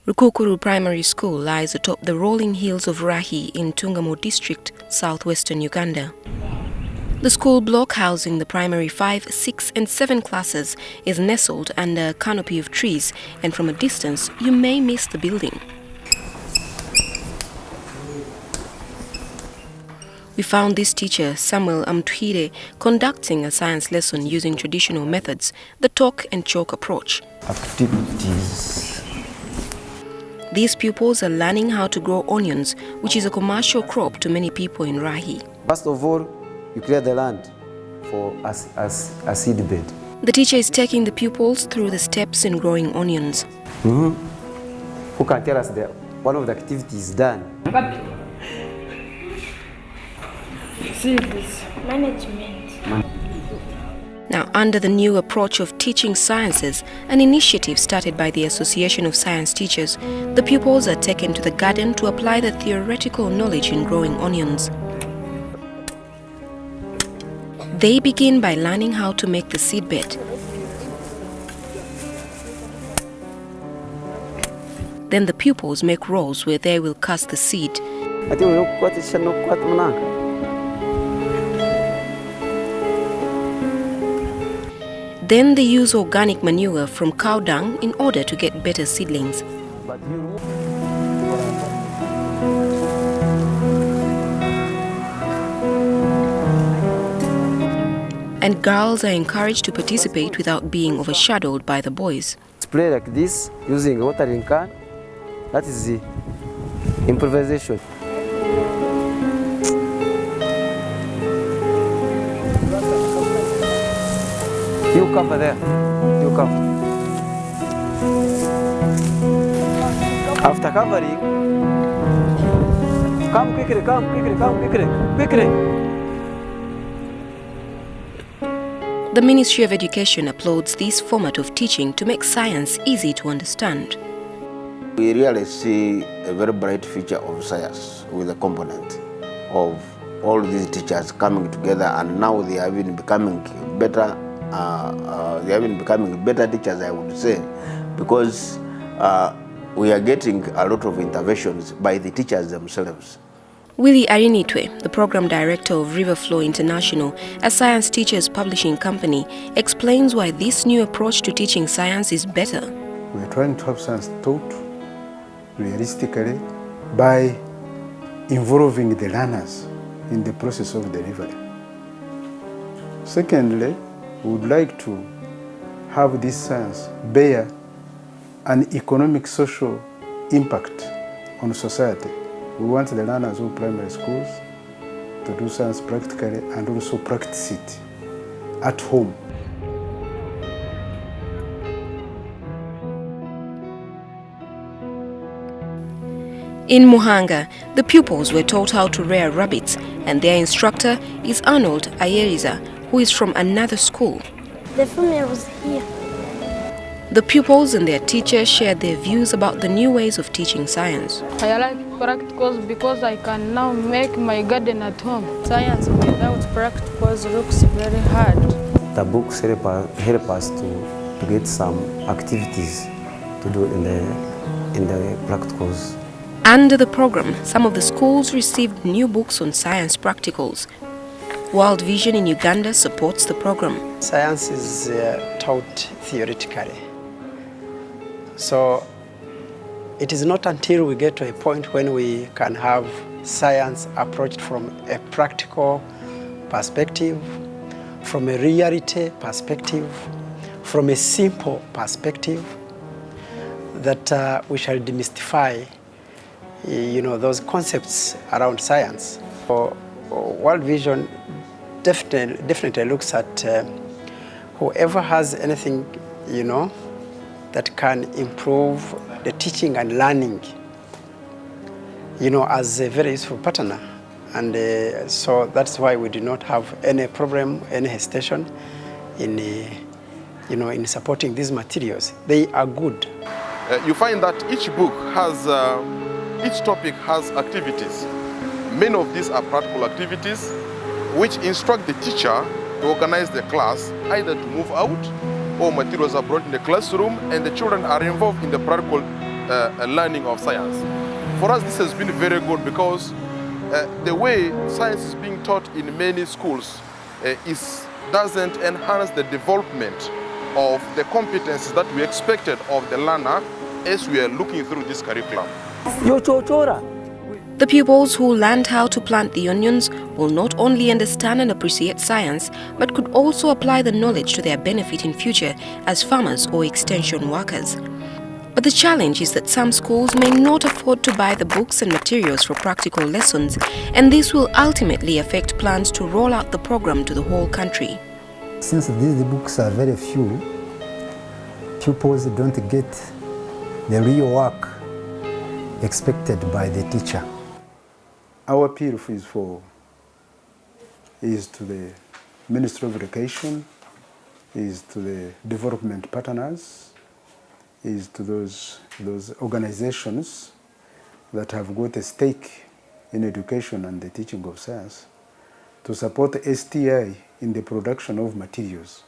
Rukukuru Primary School lies atop the rolling hills of Rahi in Tungamo district, southwestern Uganda. The school block housing the primary 5, 6 and 7 classes is nestled under a canopy of trees, and from a distance you may miss the building. We found this teacher, Samuel Amtuhire, conducting a science lesson using traditional methods, the talk and chalk approach. Activities. These pupils are learning how to grow onions, which is a commercial crop to many people in Rahi. First of all, you clear the land for a seed bed. The teacher is taking the pupils through the steps in growing onions. Who can tell us that one of the activities done? Management. Now, under the new approach of teaching sciences, an initiative started by the Association of Science Teachers, the pupils are taken to the garden to apply the theoretical knowledge in growing onions. They begin by learning how to make the seedbed. Then the pupils make rows where they will cast the seed. Then they use organic manure from cow dung in order to get better seedlings. And girls are encouraged to participate without being overshadowed by the boys. Play like this using a watering can. That is the improvisation. You cover there. You cover. After covering, come quickly, quickly. The Ministry of Education applauds this format of teaching to make science easy to understand. We really see a very bright future of science with the component of all these teachers coming together, and now they have been becoming better. Better teachers, I would say, because we are getting a lot of interventions by the teachers themselves. Willie Arinitwe, the program director of Riverflow International, a science teachers publishing company, explains why this new approach to teaching science is better. We are trying to have science taught realistically by involving the learners in the process of delivery. Secondly, we would like to have this science bear an economic social impact on society. We want the learners of primary schools to do science practically and also practice it at home. In Muhanga, the pupils were taught how to rear rabbits, and their instructor is Arnold Ayeriza, who is from another school. The female was here. The pupils and their teachers shared their views about the new ways of teaching science. I like practicals because I can now make my garden at home. Science without practicals looks very hard. The books help us to get some activities to do in the practicals. Under the program, some of the schools received new books on science practicals. World Vision in Uganda supports the program. Science is taught theoretically. So it is not until we get to a point when we can have science approached from a practical perspective, from a reality perspective, from a simple perspective, that we shall demystify those concepts around science. So, World Vision definitely looks at whoever has anything, that can improve the teaching and learning, as a very useful partner. And so that's why we do not have any problem, any hesitation in supporting these materials. They are good. You find that each book has, each topic has activities. Many of these are practical activities which instruct the teacher to organize the class, either to move out or materials are brought in the classroom and the children are involved in the practical learning of science. For us, this has been very good because the way science is being taught in many schools doesn't enhance the development of the competencies that we expected of the learner as we are looking through this curriculum. The pupils who learned how to plant the onions will not only understand and appreciate science, but could also apply the knowledge to their benefit in future as farmers or extension workers. But the challenge is that some schools may not afford to buy the books and materials for practical lessons, and this will ultimately affect plans to roll out the program to the whole country. Since these books are very few, pupils don't get the real work expected by the teacher. Our appeal is to the Ministry of Education, is to the development partners, is to those organizations that have got a stake in education and the teaching of science to support STI in the production of materials.